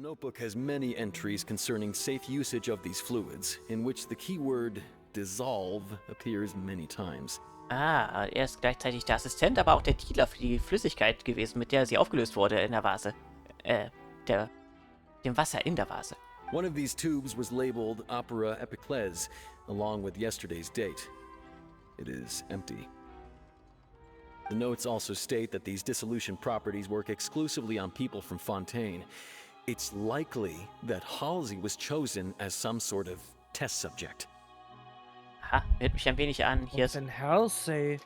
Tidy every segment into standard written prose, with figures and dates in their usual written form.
notebook has many entries concerning safe usage of these fluids, in which the keyword dissolve appears many times. Ah, er ist gleichzeitig der Assistent, aber auch der Dealer für die Flüssigkeit gewesen, mit der sie aufgelöst wurde in der Vase. Dem Wasser in der Vase. One of these tubes was labeled Opera Epiclese, along with yesterday's date. It is empty. The notes also state that these dissolution properties work exclusively on people from Fontaine. It's likely that Halsey was chosen as some sort of test subject. Aha, erinnert mich ein wenig an. Hier ist. Wenn Halsey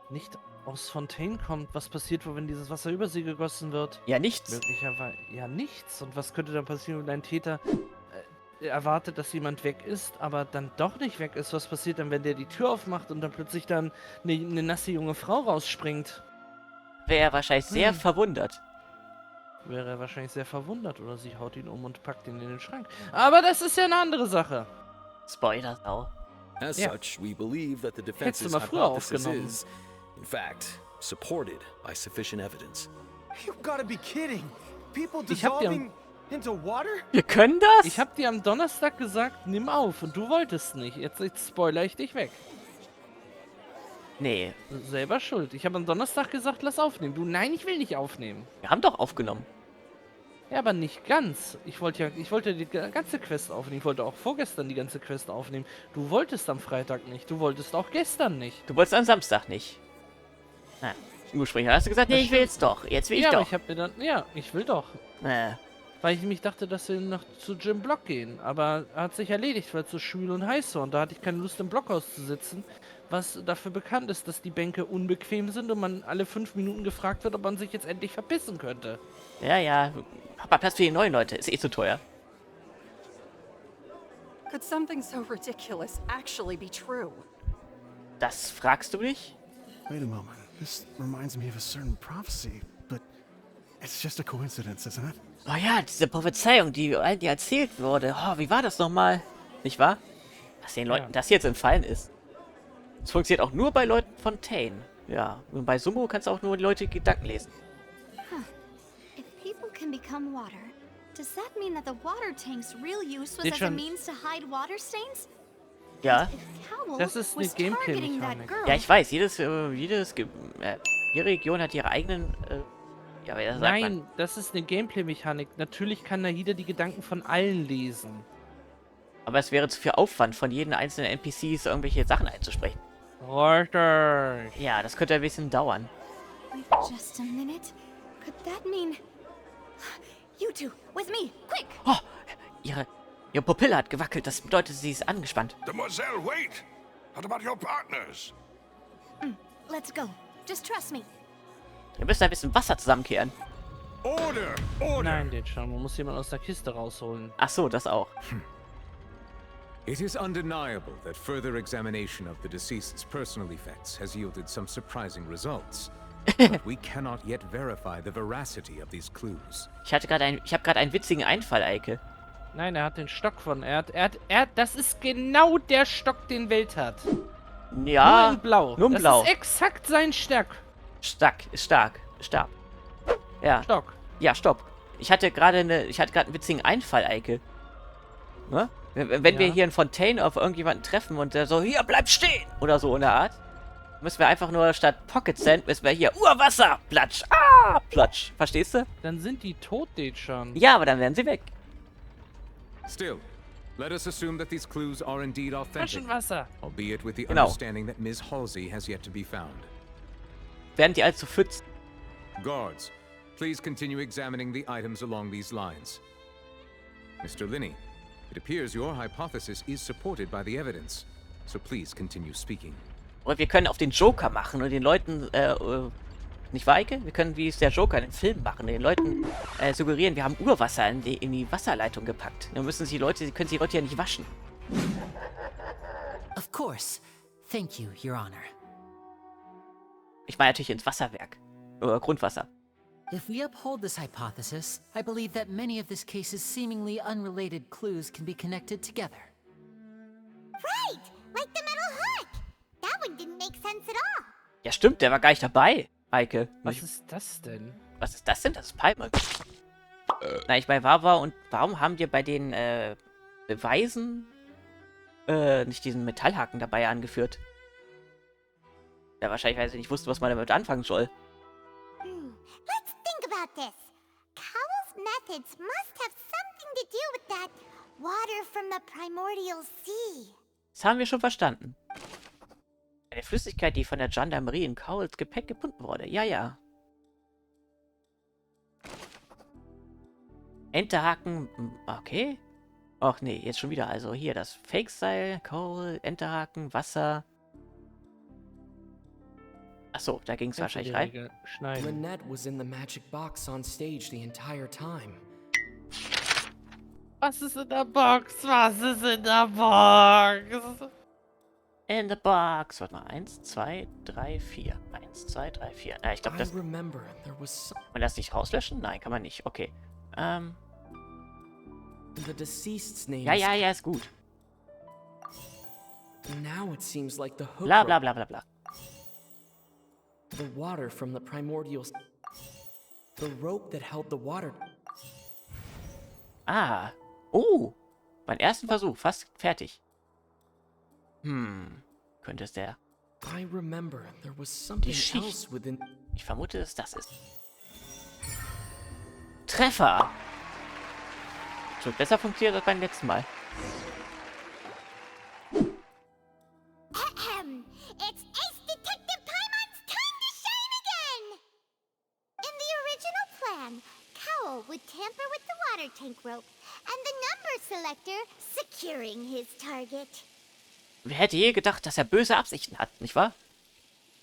nicht aus Fontaine kommt, was passiert wohl, wenn dieses Wasser über sie gegossen wird? Ja, nichts. Möglicherweise. Ja, nichts. Und was könnte dann passieren, wenn ein Täter erwartet, dass jemand weg ist, aber dann doch nicht weg ist? Was passiert dann, wenn der die Tür aufmacht und dann plötzlich dann eine nasse junge Frau rausspringt? Wäre er wahrscheinlich sehr verwundert. Wäre er wahrscheinlich sehr verwundert oder sie haut ihn um und packt ihn in den Schrank. Aber das ist ja eine andere Sache. Spoiler auch. As such, we believe that the Hättest du defense's mal früher hypothesis aufgenommen. is, in fact, supported by sufficient evidence. You gotta be kidding. People Ich hab dir dissolving into water? Wir können das? Ich hab dir am Donnerstag gesagt, nimm auf und du wolltest nicht. Jetzt spoiler ich dich weg. Nee, Selber schuld. Ich habe am Donnerstag gesagt, lass aufnehmen. Du, nein, ich will nicht aufnehmen. wir haben doch aufgenommen. Ja, aber nicht ganz. Ich wollte die ganze Quest aufnehmen. Ich wollte auch vorgestern die ganze Quest aufnehmen. Du wolltest am Freitag nicht. Du wolltest auch gestern nicht. Du wolltest am Samstag nicht. Na, ursprünglich hast du gesagt, nee, ich will jetzt doch. Jetzt will ich Ja, aber doch. ich habe mir dann, ja, ich will doch. Weil ich mich dachte, dass wir noch zu Jim Block gehen. Aber hat sich erledigt, weil es so schwül und heiß war. Und da hatte ich keine Lust, im Blockhaus zu sitzen. Was dafür bekannt ist, dass die Bänke unbequem sind und man alle 5 Minuten gefragt wird, ob man sich jetzt endlich verpissen könnte. Ja, ja. Hab mal Platz für die neuen Leute. Ist eh zu teuer. Could something so ridiculous actually be true? Das fragst du mich? Wait a moment. This reminds me of a certain prophecy, but it's just a coincidence, isn't it? Oh ja, diese Prophezeiung, die allen dir erzählt wurde. Oh, wie war das nochmal? Nicht wahr? Dass den Leuten das jetzt entfallen ist. Es funktioniert auch nur bei Leuten von Fontaine. Ja, und bei Sumo kannst du auch nur die Leute Gedanken lesen. If people can become water, does that mean that the water tank's real use was Geht as a schon. means to hide water stains? Ja, If Cowell Das ist eine was targeting that Gameplay-Mechanik. girl, ja, ich weiß. Jede Region hat ihre eigenen. Ja, wie sagt man? Nein, das ist eine Gameplay-Mechanik. Natürlich kann Nahida die Gedanken von allen lesen. Aber es wäre zu viel Aufwand, von jedem einzelnen NPCs irgendwelche Sachen einzusprechen. Richtig. Ja, das könnte ein bisschen dauern. wait just a minute. Could that mean... You two, with me, quick! Oh, ihre Pupille hat gewackelt. Das bedeutet, sie ist angespannt. Demoiselle, wait! What about your partners? Let's go. Just trust me. Wir müssen ein bisschen Wasser zusammenkehren. Order! Order! Nein, den schon. Man muss jemanden aus der Kiste rausholen. Ach so, das auch. It is undeniable that further examination of the deceased's personal effects has yielded some surprising results. But we cannot yet verify the veracity of these clues. Ich habe gerade einen witzigen Einfall, Eike. Nein, er hat den Stock von... Das ist genau der Stock, den Welt hat. Ja, Nur in Blau. Nur in das Blau. ist exakt sein Stark. Stark. Ja. Stock. Ja, stopp. Ich hatte gerade einen witzigen Einfall, Eike. Ne? Wenn wir hier in Fontaine auf irgendjemanden treffen und der so, hier, bleib stehen! Oder so in der Art, müssen wir einfach nur statt Pocket Sand, müssen wir hier, Urwasser! Platsch! Ah! Platsch! Verstehst du? Dann sind die tot, den schon. Ja, aber dann werden sie weg. Still, let us assume that these clues are indeed authentic, Flaschenwasser. albeit with the Genau. understanding that Ms. Halsey has yet to be found. Werden die also pfützen. Guards, please continue examining the items along these lines. Mr. Lyney, it appears your hypothesis is supported by the evidence, so please continue speaking. Und wir können auf den Joker machen und den Leuten, nicht wahr, Eike? Wir können, wie es der Joker in den Film machen, den Leuten suggerieren, wir haben Urwasser in die Wasserleitung gepackt. Dann können die Leute ja nicht waschen. Of course. Thank you, Your Honor. Ich meine natürlich ins Wasserwerk. Oder Grundwasser. If we uphold this hypothesis, I believe that many of this case's seemingly unrelated clues can be connected together. Right! Like the metal hook! That one didn't make sense at all. Ja stimmt, der war gar nicht dabei, Eike. Was ist das denn? Was ist das denn? Das ist Palme. Na, ich meine, warum haben wir bei den Beweisen nicht diesen Metallhaken dabei angeführt? Ja, wahrscheinlich, weil sie nicht wussten, was man damit anfangen soll. Let's think about this. Cowell's methods must have something to do with that water from the primordial sea. Das haben wir schon verstanden. Eine Flüssigkeit, die von der Gendarmerie in Cowells Gepäck gebunden wurde. Ja, ja. Enterhaken. Okay. Ach nee, jetzt schon wieder. Also hier das Fake-Seil, Cowell, Enterhaken, Wasser. Achso, da ging es wahrscheinlich rein. Lynette was in the magic box on stage the entire time. Was ist in der Box? Was ist in der Box? In the box. Warte mal. 1, 2, 3, 4. 1, 2, 3, 4. Ja, ich glaube, das... Kann man das nicht rauslöschen? Nein, kann man nicht. Okay. Ja, ist gut. Now it seems like the hook Bla, bla, bla, bla, bla. The water from the primordial... The rope that held the water... Ah. Oh. Mein ersten Versuch. Fast fertig. Könnte es der... I remember there was something else within... Ich vermute, dass das ist. Treffer. Das wird besser funktioniert als beim letzten Mal. It's Ace Detective Paimon's time to shine again! In the original plan, Cowell would tamper with the water tank rope and the number selector securing his target. Wer hätte je gedacht, dass er böse Absichten hat, nicht wahr?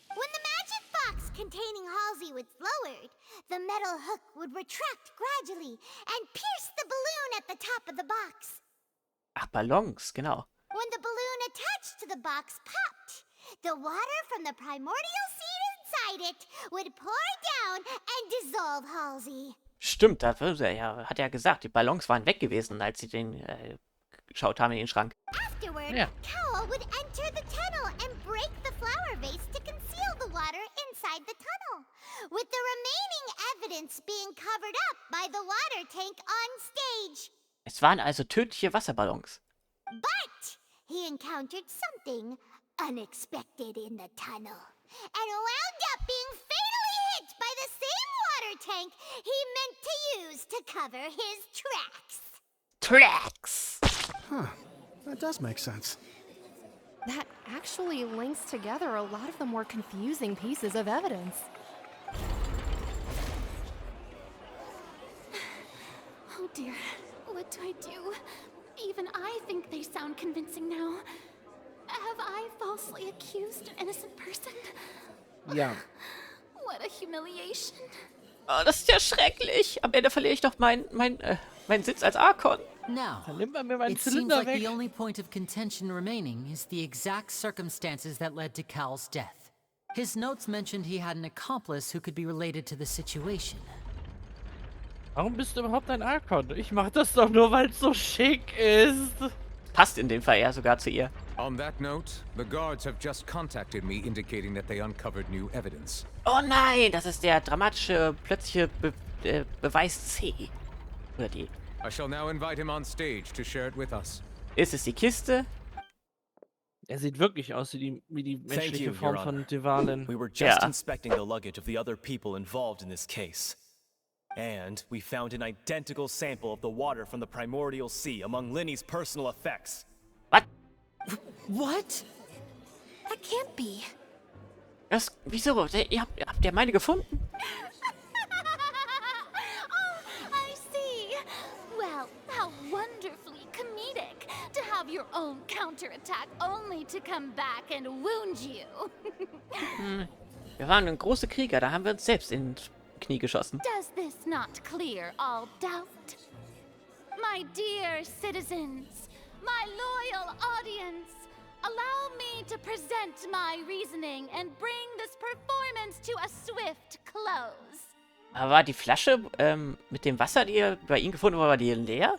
When the magic box containing Halsey was lowered, the metal hook would retract gradually and pierce the balloon at the top of the box. Ach, Ballons, genau. When the balloon attached to the box popped, the water from the primordial seed inside it would pour down and dissolve Halsey. Stimmt, hat er gesagt, die Ballons waren weg gewesen, als sie den geschaut haben in den Schrank. Afterward, Cowell would enter the tunnel and break the flower vase to conceal the water inside the tunnel, with the remaining evidence being covered up by the water tank on stage. Es waren also tödliche Wasserballons. But he encountered something unexpected in the tunnel and wound up being fatally hit by the same water tank he meant to use to cover his tracks. Tracks! Huh. That does make sense. That actually links together a lot of the more confusing pieces of evidence. Oh dear, what do I do? Even I think they sound convincing now. Have I falsely accused an innocent person? Ja. What a humiliation. Oh, das ist ja schrecklich. Am Ende verliere ich doch meinen Sitz als Archon. Now, it seems like the only point of contention remaining is the exact circumstances that led to Cal's death. His notes mentioned he had an accomplice who could be related to the situation. Warum bist du überhaupt ein Archon? Ich mach das doch nur, weil es so schick ist. Passt in dem Fall eher sogar zu ihr. On that note, the guards have just contacted me indicating that they uncovered new evidence. Oh nein, das ist der dramatische, plötzliche Beweis C. Oder die. I shall now invite him on stage to share it with us. Ist es die Kiste? Er sieht wirklich aus wie die menschliche Form von Devalen. We were just inspecting the luggage of the other people involved in this case. And we found an identical sample of the water from the primordial sea among Lyney's personal effects. What? What? That can't be. Wieso? Habt ihr meine gefunden? Oh, I see. Well, how wonderfully comedic to have your own counterattack only to come back and wound you. Wir waren große Krieger, da haben wir uns selbst ins Knie geschossen. Does this not clear all doubt? My dear citizens, my loyal audience, allow me to present my reasoning and bring this performance to a swift close. Aber war die Flasche mit dem Wasser, die bei ihm gefunden wurde, war die leer?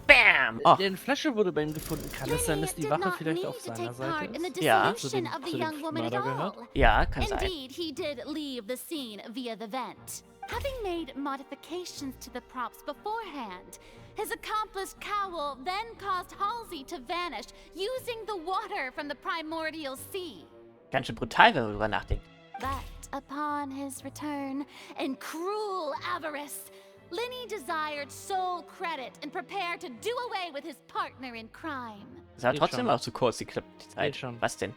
Bam! Oh. Die Flasche wurde bei ihm gefunden. Kann es sein, dass die Wache vielleicht auf seiner Seite ist? Ja. Zu dem Mörder gehört? Ja, kann sein. Indeed, he did leave the scene via the vent. Having made modifications to the props beforehand, his accomplice Cowl then caused Halsey to vanish using the water from the primordial sea. Ganz schön brutal, wenn man drüber nachdenkt. But upon his return, in cruel avarice, Lyney desired sole credit and prepared to do away with his partner in crime. Das war trotzdem auch zu kurz, die Zeit. Schon. Was denn?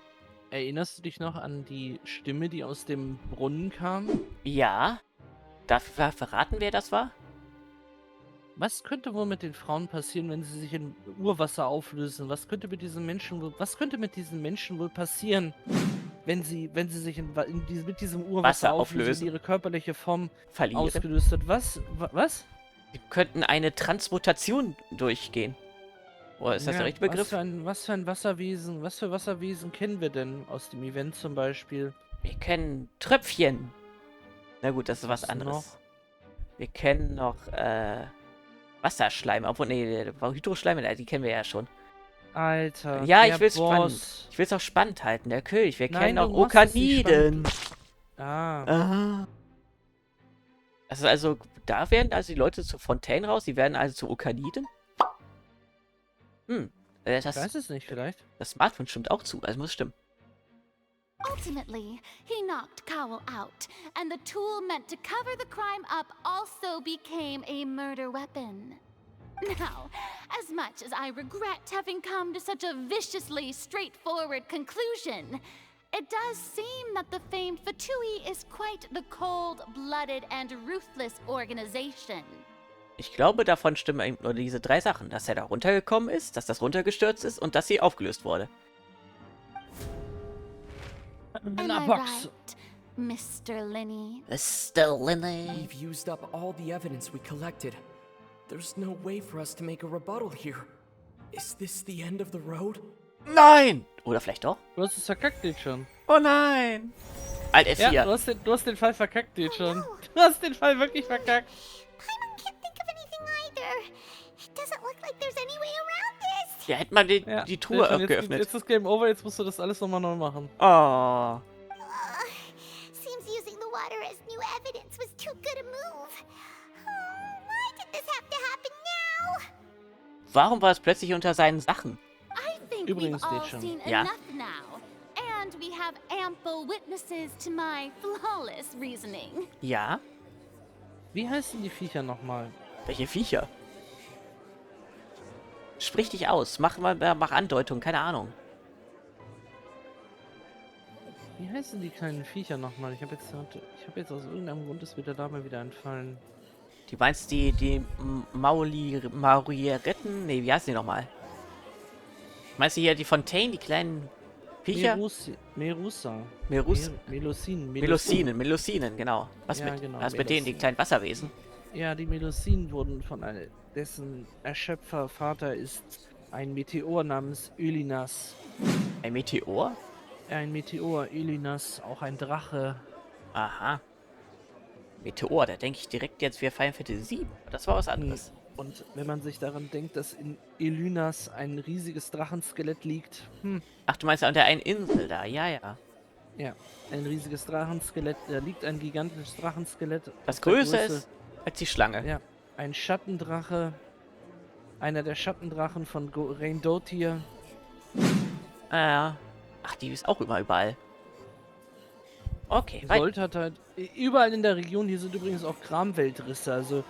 Erinnerst du dich noch an die Stimme, die aus dem Brunnen kam? Ja. Darf ich verraten, wer das war? Was könnte wohl mit den Frauen passieren, wenn sie sich in Urwasser auflösen? Was könnte mit diesen Menschen wohl passieren, wenn sie sich mit diesem Urwasser auflösen, ihre körperliche Form ausgelöst wird? Was? Sie könnten eine Transmutation durchgehen. Oder ist das der richtige Begriff? Was für Wasserwesen kennen wir denn aus dem Event zum Beispiel? Wir kennen Tröpfchen. Na gut, das ist was anderes. Noch? Wir kennen noch, Wasserschleim. Obwohl, nee, Hydroschleim, die kennen wir ja schon. Alter. Ja, ich will's auch spannend halten, der König. Wir kennen auch Okaniden. Ah. Also, da werden also die Leute zu Fontaine raus, die werden also zu Okaniden? Ich weiß es nicht, vielleicht. Das Smartphone stimmt auch zu, also muss stimmen. Ultimately, he knocked Cowl out, and the tool meant to cover the crime up also became a murder weapon. Now, as much as I regret having come to such a viciously straightforward conclusion, it does seem that the famed Fatui is quite the cold-blooded and ruthless organization. Ich glaube, davon stimmen eben nur diese 3 Sachen. Dass er da runtergekommen ist, dass das runtergestürzt ist und dass sie aufgelöst wurde. Am I right, Mr. Lyney? Mr. Lyney. We've used up all the evidence we collected. There's no way for us to make a rebuttal here. Is this the end of the road? Nein! Oder vielleicht doch? Du hast es verkackt jetzt schon. Oh nein! Alt F4. Ja, du hast den Fall verkackt jetzt schon. Du hast den Fall wirklich verkackt. Paimon can't think of anything either. It doesn't look like there's any way around this. Ja, hätte man die Truhe geöffnet. Jetzt ist Game Over, jetzt musst du das alles nochmal neu machen. Oh. Seems using the water as new evidence was too good a move. Why did this have to happen now? Warum war es plötzlich unter seinen Sachen? I think Übrigens we've all steht schon. seen Ja. enough now. And we have ample witnesses to my flawless reasoning. Ja? Wie heißen die Viecher nochmal? Welche Viecher? Sprich dich aus. Mach Andeutung, keine Ahnung. Wie heißen die kleinen Viecher nochmal? Ich habe jetzt aus irgendeinem Grund ist mir der Name wieder entfallen. Die meinst die Maurieretten? Nee, wie heißen die nochmal? Meinst du hier die Fontaine, die kleinen Viecher? Melusinen, genau. Was mit denen, die kleinen Wasserwesen? Ja, die Melusinen wurden von dessen Erschöpfervater ist ein Meteor namens Ylinas. Ein Meteor? Ein Meteor, Ylinas, auch ein Drache. Aha. Meteor, da denke ich direkt jetzt wie Final Fantasy 7. Das war was anderes. Und wenn man sich daran denkt, dass in Ylinas ein riesiges Drachenskelett liegt. Ach, du meinst an der einen Insel da, ja. Ja, ein riesiges Drachenskelett, da liegt ein gigantisches Drachenskelett. Das größer ist als die Schlange. Ja, ein Schattendrache. Einer der Schattendrachen von Rain Dotier. Ja. Ach, die ist auch überall. Okay, Gold hat halt überall in der Region, hier sind übrigens auch Kramweltrisse, also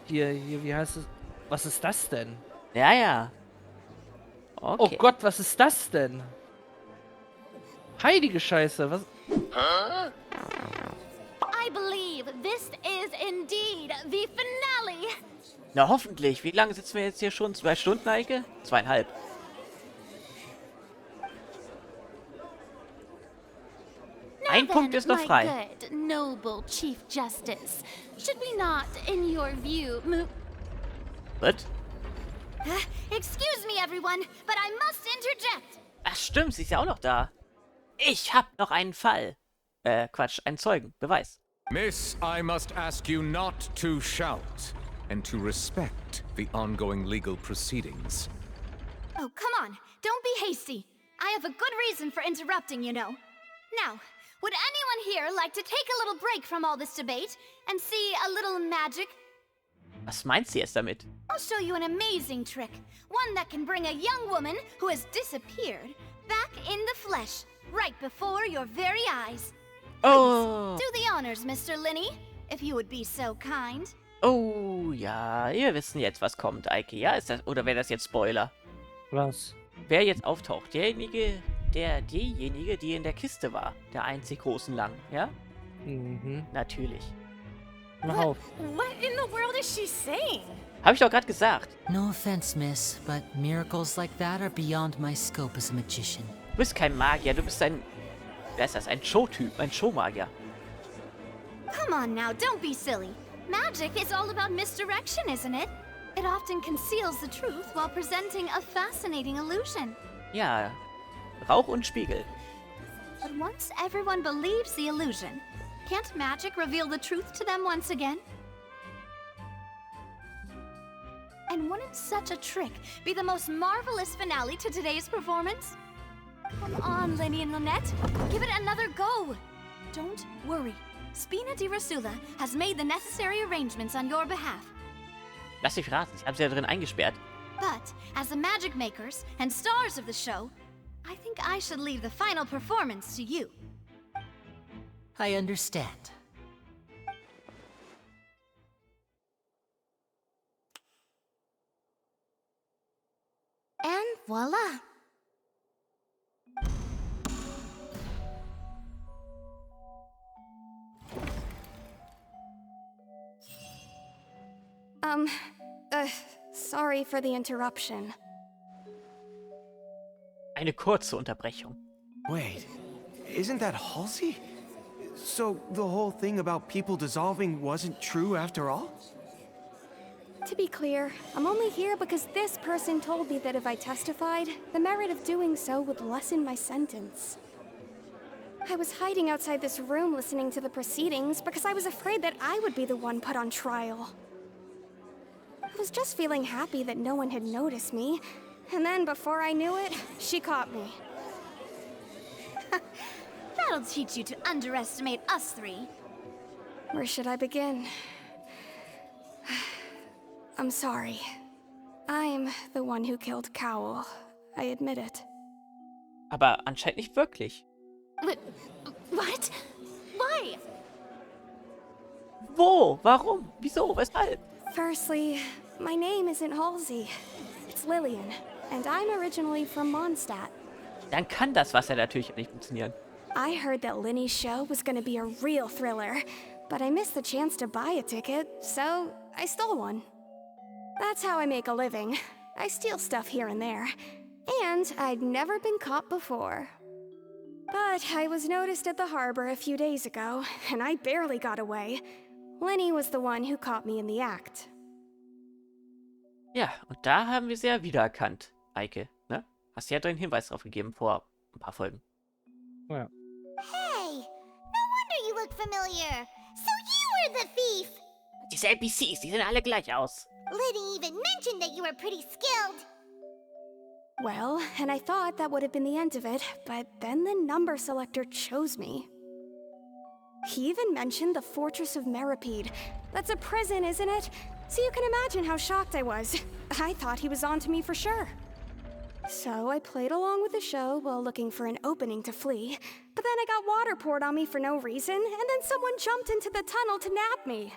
hier, wie heißt es? Was ist das denn? Ja. Okay. Oh Gott, was ist das denn? Heilige Scheiße, was? I believe this is indeed the finale. Na hoffentlich. Wie lange sitzen wir jetzt hier schon? 2 Stunden, Eike? 2,5. Ein Punkt ist noch frei. Good, noble Chief Justice. Should we not, in your view, move... What? Excuse me, everyone, but I must interject. Ach stimmt, sie ist ja auch noch da. Ich hab noch einen Fall. Quatsch, einen Zeugen. Beweis. Miss, I must ask you not to shout and to respect the ongoing legal proceedings. Oh, come on. Don't be hasty. I have a good reason for interrupting, you know. Now, would anyone here like to take a little break from all this debate and see a little magic? Was meint sie jetzt damit? I'll show you an amazing trick. One that can bring a young woman who has disappeared back in the flesh, right before your very eyes. Oh. Please, do the honors, Mr. Lyney, if you would be so kind. Oh, ja, wir wissen jetzt, was kommt, Eike. Ja, ist das, oder wäre das jetzt Spoiler? Was? Wer jetzt auftaucht? Diejenige, die in der Kiste war. Der einzig großen Lang, ja? Mhm. Natürlich. Mach auf. What in the world is she saying? Hab ich doch gerade gesagt. No offense, miss, but miracles like that are beyond my scope as a magician. Du bist kein Magier, du bist ein... Wer ist das? Ein Showtyp, ein Showmagier. Come on now, don't be silly. Magic is all about misdirection, isn't it? It often conceals the truth while presenting a fascinating illusion. Ja, Rauch und Spiegel. But once everyone believes the illusion, can't magic reveal the truth to them once again? And wouldn't such a trick be the most marvelous finale to today's performance? Come on, Lyney and Lynette, give it another go. Don't worry. Spina di Rasula has made the necessary arrangements on your behalf. Lass dich raten, ich habe sie da drin eingesperrt. But, as the magic makers and stars of the show, I think I should leave the final performance to you. I understand. And voila! Sorry for the interruption. Eine kurze Unterbrechung. Wait, isn't that Halsey? So the whole thing about people dissolving wasn't true after all? To be clear, I'm only here because this person told me that if I testified, the merit of doing so would lessen my sentence. I was hiding outside this room listening to the proceedings because I was afraid that I would be the one put on trial. I was just feeling happy that no one had noticed me, and then before I knew it, she caught me. That'll teach you to underestimate us three. Where should I begin? I'm sorry. I'm the one who killed Cowell. I admit it. Aber anscheinend nicht wirklich. What? Why? Wo? Warum? Wieso? Weshalb? Firstly, my name isn't Halsey. It's Lillian, and I'm originally from Mondstadt. Dann kann das Wasser natürlich nicht funktionieren. I heard that Lyney's show was gonna be a real thriller, but I missed the chance to buy a ticket, so I stole one. That's how I make a living. I steal stuff here and there. And I'd never been caught before. But I was noticed at the harbor a few days ago, and I barely got away. Lyney was the one who caught me in the act. Ja, und da haben wir sie ja wiedererkannt, Eike, ne? Hast du ja einen Hinweis drauf gegeben vor ein paar Folgen. Ja. Hey, no wonder you look familiar. So you were the thief. Diese NPCs, die sehen alle gleich aus. Lyney even mentioned that you were pretty skilled. Well, and I thought that would have been the end of it, but then the number selector chose me. He even mentioned the Fortress of Meripede. That's a prison, isn't it? So you can imagine how shocked I was. I thought he was onto me for sure. So I played along with the show while looking for an opening to flee, but then I got water poured on me for no reason, and then someone jumped into the tunnel to nab me.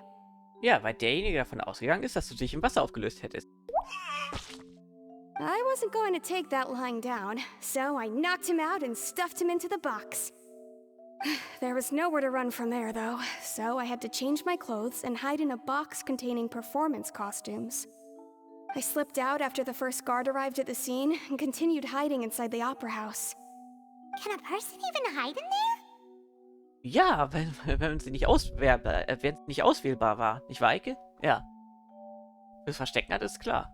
Ja, weil derjenige davon ausgegangen ist, dass du dich im Wasser aufgelöst hättest. I wasn't going to take that lying down, so I knocked him out and stuffed him into the box. There was nowhere to run from there, though, so I had to change my clothes and hide in a box containing performance costumes. I slipped out after the first guard arrived at the scene and continued hiding inside the opera house. Can a person even hide in there? Ja, wenn sie nicht wenn es nicht auswählbar war. Nicht wahr, Eike? Ja. Fürs Verstecken hat ist klar.